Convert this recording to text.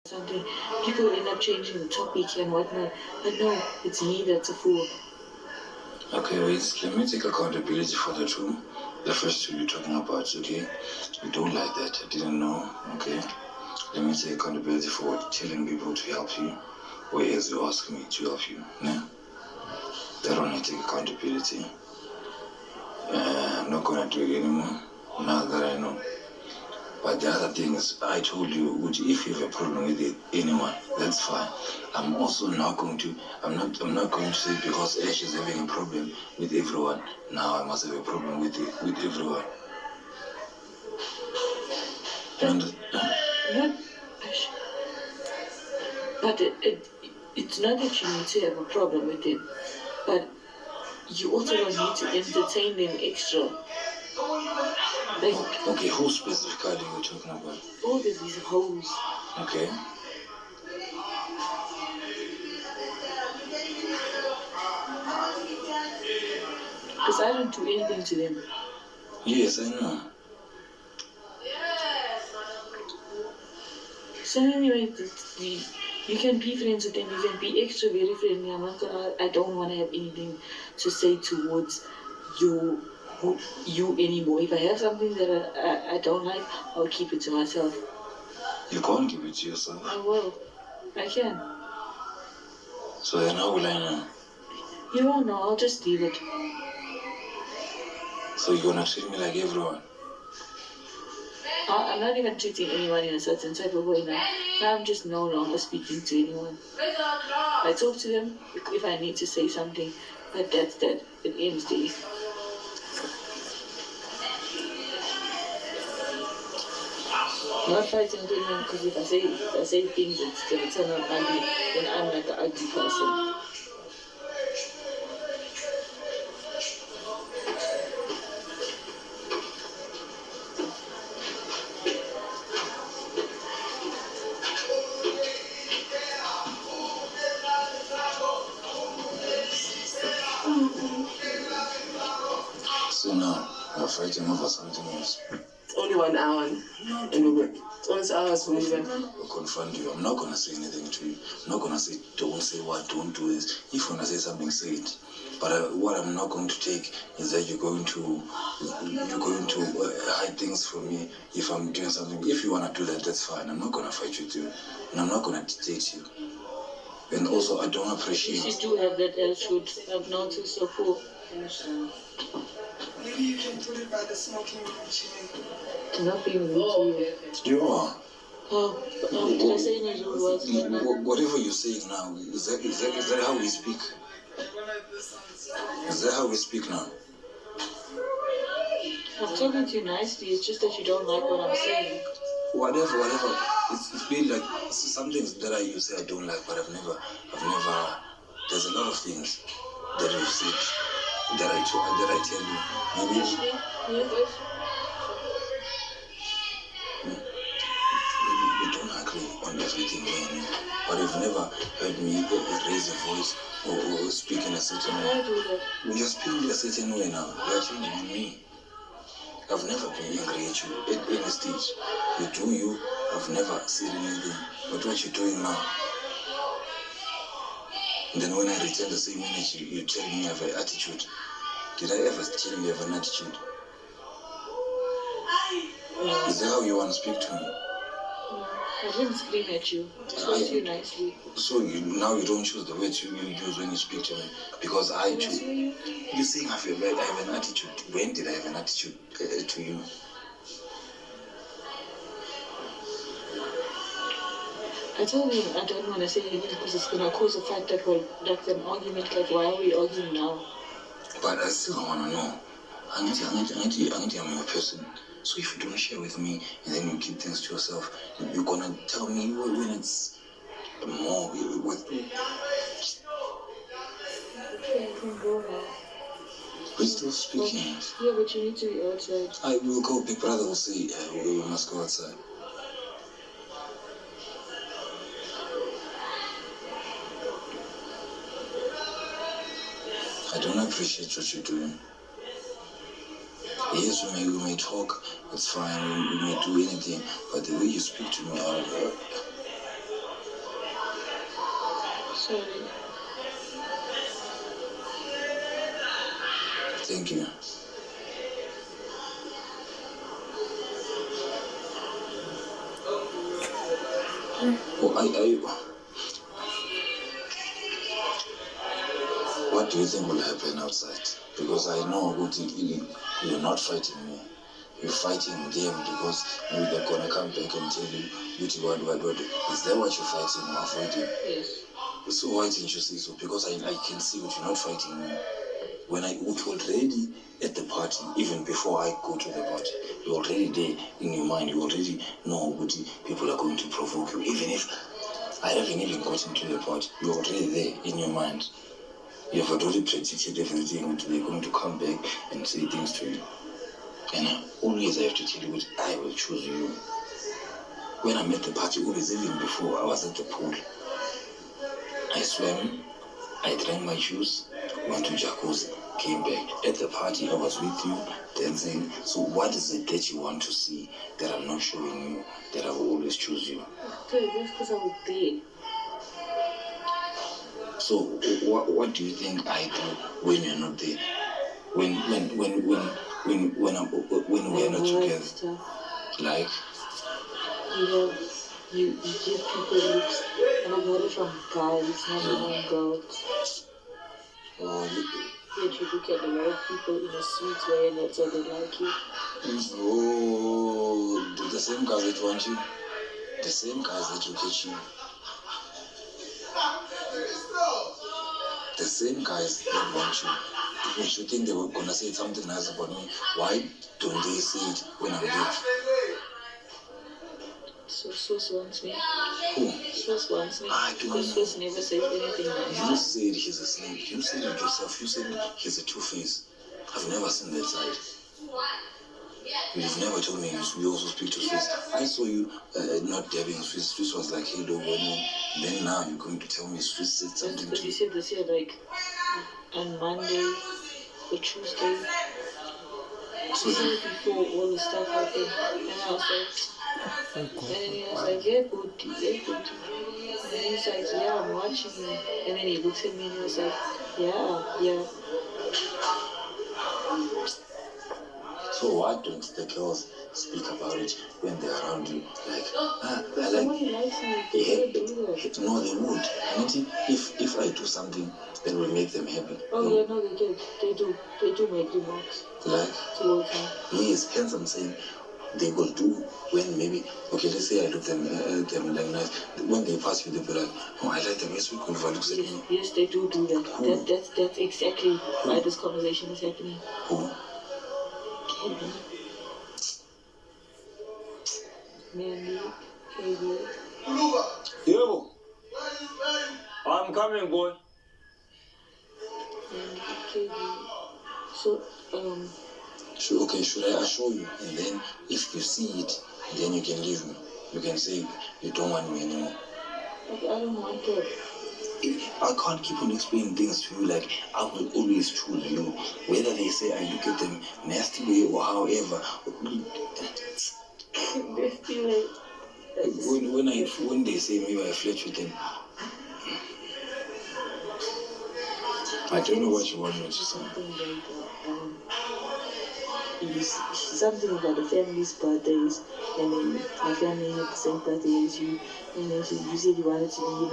something, people end up changing the topic and whatnot. But no, it's me that's a fool. Okay, wait, let me take accountability for the two. The first two you're talking about, okay? You don't like that, I didn't know, okay? Let me take accountability for telling people to help you, whereas you ask me to help you, yeah? That one I take accountability. I'm not gonna do it anymore, now that I know. But the other thing is, I told you, which if you have a problem with it, anyone, that's fine. I'm also not going to, I'm not going to say because Ash is having a problem with everyone, now I must have a problem with everyone. But it's not that you need to have a problem with it, but you also don't need to entertain them extra. Like, okay, who specifically are you talking about? All of these hoes. Okay. Because I don't do anything to them. Yes, I know. So anyway, you can be friends with them, you can be extra very friendly. I don't want to have anything to say towards you anymore. If I have something that I don't like, I'll keep it to myself. You can't keep it to yourself. I will. I can. So then how will I know? You won't know, I'll just leave it. So you're gonna treat me like everyone? I'm not even treating anyone in a certain type of way now. Now I'm just no longer speaking to anyone. I talk to them if I need to say something, but that's that. It ends there. Not fighting with anyone, because if I say things that's gonna turn out ugly, then I'm not the ugly person. So now, you're fighting over something else. It's only 1 hour. It's almost hours for me. I'll confront you. I'm not going to say anything to you. I'm not going to say, don't say what, don't do this. If you want to say something, say it. But what I'm not going to take is that you're going to hide things from me if I'm doing something. If you want to do that, that's fine. I'm not going to fight you too. And I'm not going to dictate you. And also, I don't appreciate... You do have that attitude. I've noticed so cool. Maybe you can put it by the smoking machine. Do not be rude to you. You are. Did I say any rude words right now? Whatever you say now, is that how we speak? Is that how we speak now? I'm talking to you nicely, it's just that you don't like what I'm saying. Whatever. It's been like some things that you say I don't like, but I've never. There's a lot of things that you've said that I tell you. Maybe we don't agree on everything, man. But you've never heard me raise a voice or speak in a certain way. You're speaking in a certain way now. You're changing on me. I've never been angry at you at any stage. You do you. I've never said anything. But what you're doing now. And then when I return the same energy, you tell me I have an attitude. Did I ever tell you I have an attitude? Is that how you want to speak to me? No, I didn't scream at you. I spoke to you nicely. So now you don't choose the words you use when you speak to me. Because I choose. You're saying I have an attitude. When did I have an attitude to you? I told him I don't want to say anything because it's going to cause a fight that will, like an argument, like why are we arguing now? But I still want to know. I'm a person. So if you don't share with me and then you keep things to yourself, you're going to tell me when it's more with me. Okay, you can go now. We're still speaking. Yeah, but you need to be outside. I will go. Big brother will say we must go outside. I don't appreciate what you're doing. Yes, we may talk, it's fine, we may do anything, but the way you speak to me, Sorry. Thank you. What do you think will happen outside? Because I know you're not fighting me. You're fighting them because maybe they're gonna come back and tell you, what? Is that what you're fighting or avoiding? Yes. So why didn't you say so? Because I can see that you're not fighting me. When I was already at the party, even before I go to the party, you're already there in your mind. You already know what people are going to provoke you. Even if I haven't even gotten to the party, you're already there in your mind. You have already predicted everything. They're going to come back and say things to you. And always I have to tell you that I will choose you. When I'm at the party, always, even before I was at the pool, I swam, I drank my juice, went to jacuzzi, came back. At the party, I was with you, dancing. So what is it that you want to see that I'm not showing you, that I will always choose you? Okay, that's because I was there. So what do you think I do when you're not there? When we're not together? Stuff. Like? You give people looks, and I got it from guys, not even girls. Oh, Yet you look at a lot of people in a sweet way and that's why they like you. oh, the same guys that want you, the same guys that will get you, the same guys that want you. If you think they were gonna say something nice about me, why don't they say it when I'm there? So Swiss wants me. Who? Swiss wants me. I don't Because know. Swiss never says anything nice. You said he's a snake. You said it yourself. You said he's a two-face. I've never seen that side. You've never told me you also speak to Swiss. I saw you not dabbing Swiss. Swiss was like, hey, don't go me. Then now you're going to tell me Swiss said something But to you you. said this here like on Monday or Tuesday. So You said it before all the stuff happened. And I was like, and then he was like, yeah, good. And then he's like, yeah, I'm watching you. And then he looks at me and he was like, yeah. So why don't the girls speak about it when they're around you? Like, I like. Somebody likes me, they Yeah, do that. no, they would. I mean, if I do something that will make them happy. Oh no. yeah, no, they do. They do make remarks Like, towards me. yes, hence I'm saying they will do when maybe, okay, let's say I look them like nice. When they pass you, they'll be like, oh, I like them. Yes, we could looks at me. Yes, they do that. Who? That's exactly why this conversation is happening. Who? Kevin. Mandy, Kevin. Yo, I'm coming, boy. Mandy, Kevin. So, So, okay, should I assure you? And then if you see it, then you can leave me. You can say you don't want me anymore. like, I don't want that. I can't keep on explaining things to you like I will always choose you. Whether they say I look at them nasty way or however. They feel like When they say maybe I flirt with them, I don't know what you want me to say. something about the family's birthdays, and then my family had the same birthday as you, and then you said you wanted to be